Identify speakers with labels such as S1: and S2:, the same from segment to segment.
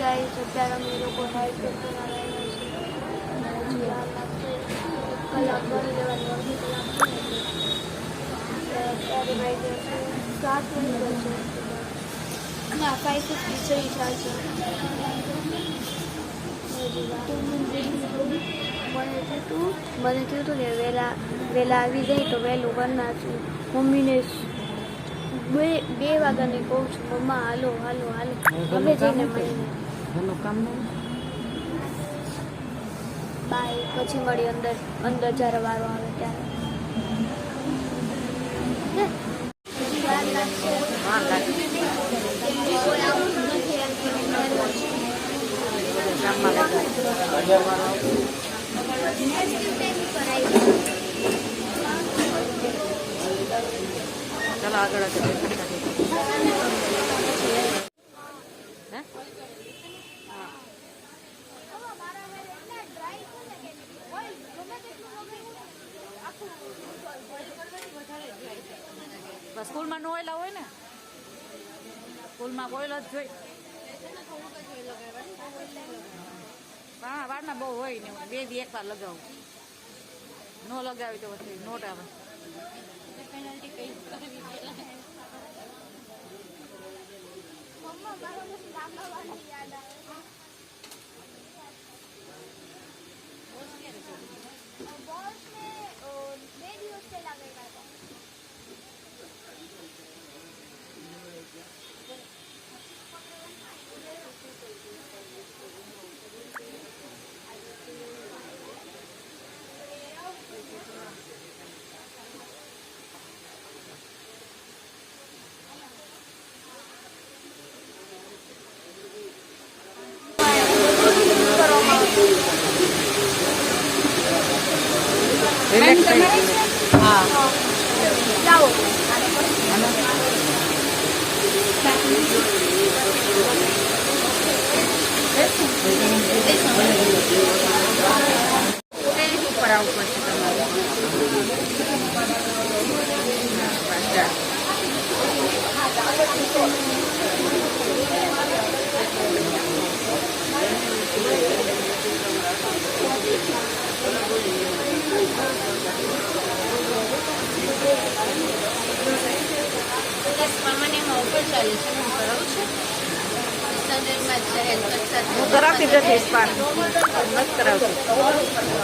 S1: Guys અત્યારે અમે લોકો નાઈટ કરતા રહ્યા છીએ. કલાક ભરી લેવાની અડધી કલાક અત્યારે વાગે 7 વાગ્યા છે ના 5:53 ચાલશે. મને થયું હતું ને વહેલા આવી જાય તો વહેલું કરી નાખશું. મમ્મીને 2 વાગ્યાને કહું છું મમ્મા હાલો હાલો હાલો હવે જઈને મળીને બાય પછી મળી અંદર જ્યારે વારો આવે ત્યારે.
S2: चलो आगे स्कूल में नोएला हो ने स्कूल में बोइल ज जोई हाँ बार ना बहु होय ने 2 दी एक बार लगाव नो लगावी तो પછી નોટ આવે પેનલ્ટી કઈ કરવી પહેલા મમ્મા મારો બસ લાંબાવાની યાદ આવે બોસ ને 2 દિવસ પહેલા ગયેલા હતા. हाँ लाओ ऊपर आવું પડશે તમારે હું કરાવતી જતી સ્પાન મત કરાવતી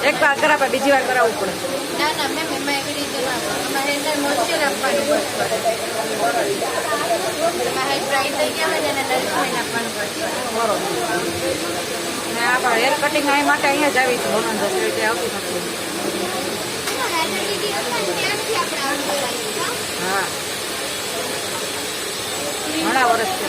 S2: એક વાર કરાવે બીજી વાર કરાવવું પડે. ના ના મેમ એમાં એવી રીતે ના અમારે અંદર મોઇશ્ચર આપવાનું પડશે. તમારે ડ્રાય થઈ ગયા હોય ને નરીશમેન્ટ આપવાનું પડશે. બરોબર ને આ હેર કટિંગ અહીં માટે અહીંયા જ આવી છું હોનંદ એટલે આવતી નથી. હા ઘણા વર્ષ છે.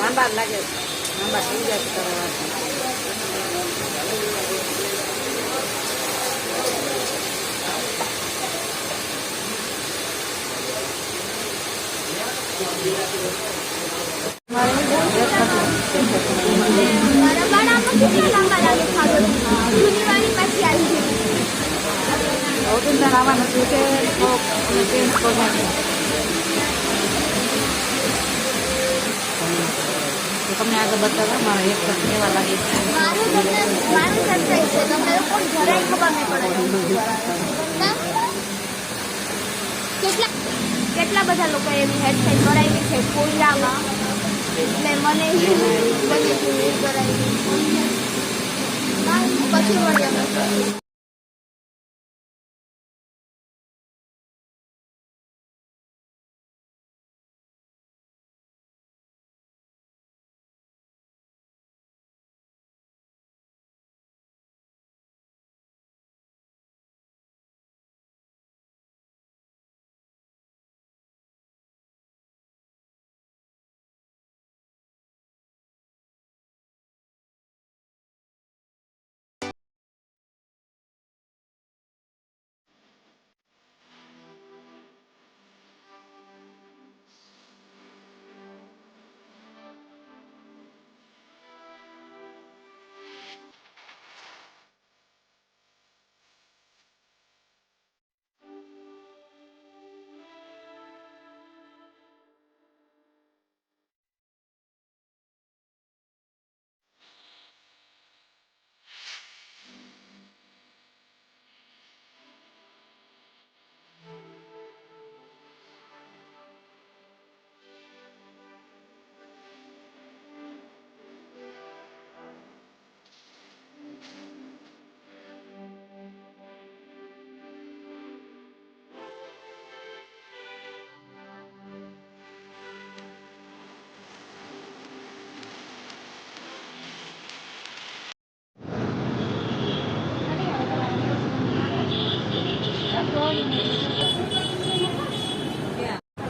S2: લાંબા લાગે લાંબા થઈ જાય આવવાનું છે કે તમને આગળ બતાવવા મારા એક એવા લાગે
S1: કેટલા બધા લોકો એવી હેરસ્ટાઈલ કરાવી છે કોયલામાં એટલે મને કરાવી પછી વળી અમે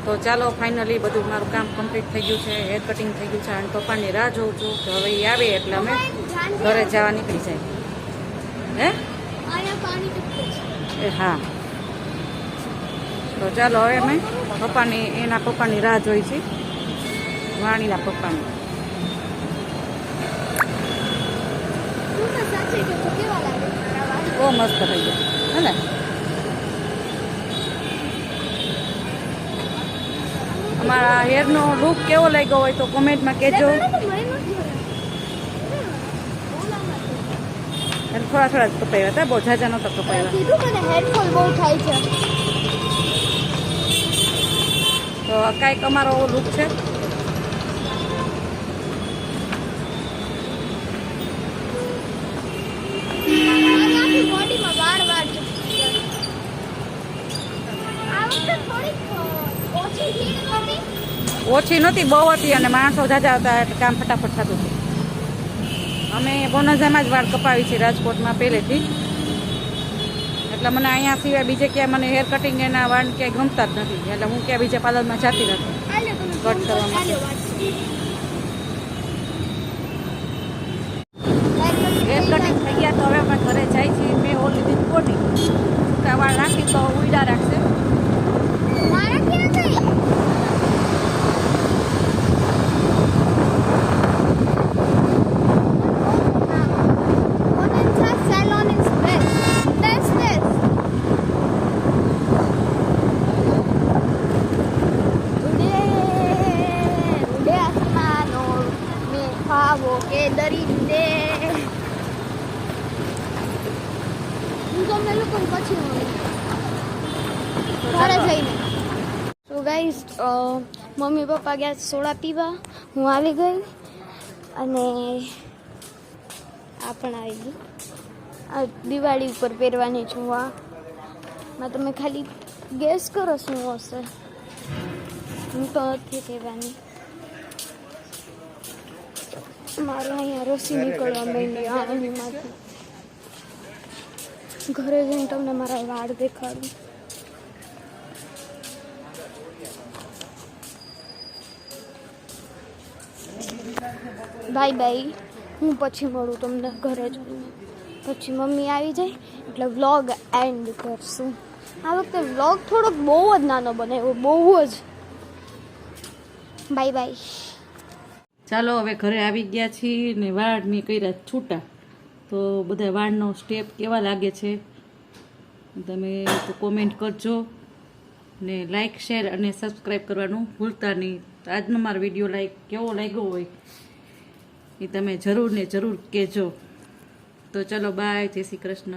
S2: તો ચાલો ફાઇનલી બધું મારું કામ કમ્પ્લીટ થઈ ગયું છે, હેર કટિંગ થઈ ગયું છે અને પપ્પાની રાહ જોઉં છું કે હવે એ આવે એટલે અમે ઘરે જવા નીકળી જાય. હે એ હા, તો ચાલો હવે અમે એના પપ્પાની રાહ જોઈ છે, વાણીના પપ્પાની. બહુ મસ્ત થઈ ગયું હે ને. અમારા હેરનો લુક કેવો લાગ્યો હોય તો કોમેન્ટમાં કહેજો. થોડા થોડા જ કપાવ્યા હતા, બહુ ઝાઝા નહોતા કપાવ્યા. તો કાંઈક અમારો લુક છે. ઓછી નહોતી, બહુ હતી અને માણસો ઝાઝા હતા એટલે કામ ફટાફટ થતું હતું. અમે બોનઝામાં જ વાળ કપાવી છે રાજકોટમાં પહેલેથી, એટલે મને અહીંયા સિવાય બીજે ક્યાંય મને હેર કટિંગ એના વાળ ક્યાંય ગમતા જ નથી, એટલે હું ક્યાં બીજા પાર્લરમાં જતી નથી કટ કરવા માટે. હેર કટિંગ થઈ ગયા તો હવે અમે ઘરે જાય છીએ. મેં ઓલી દીધ કોટી વાળ રાખી તો ઉડા રાખશે.
S1: દરિંદે હું તમને લોકો પછી ઘરે જઈને. તો ગાઈસ મમ્મી પપ્પા ગયા સોડા પીવા, હું આવી ગઈ અને આ પણ આવી ગઈ. આ દિવાળી ઉપર પહેરવાની છું. માં તમે ખાલી ગેસ કરો શું હશે, હું તો નથી કહેવાની. મારે અહીંયા રસી નીકળવા માંડી આણીમાંથી. ઘરે જઈને તમને મારા વાળ દેખાડું. બાય બાય, હું પછી મળું તમને ઘરે જઈને. પછી મમ્મી આવી જાય એટલે વ્લોગ એન્ડ કરશું. આ વખતે વ્લોગ થોડોક બહુ જ નાનો બનાવ્યો, બહુ જ. Bye bye.
S2: ચાલો હવે ઘરે આવી ગયા છીએ ને વાળ મેં કર્યા છૂટા. તો બધા વાળનો સ્ટેપ કેવા લાગે છે તમે તો કોમેન્ટ કરજો ને લાઈક શેર અને સબસ્ક્રાઈબ કરવાનું ભૂલતા નહીં. તો આજનો મારો વિડીયો કેવો લાગ્યો હોય એ તમે જરૂર ને જરૂર કહેજો. તો ચલો બાય, જય શ્રી કૃષ્ણ.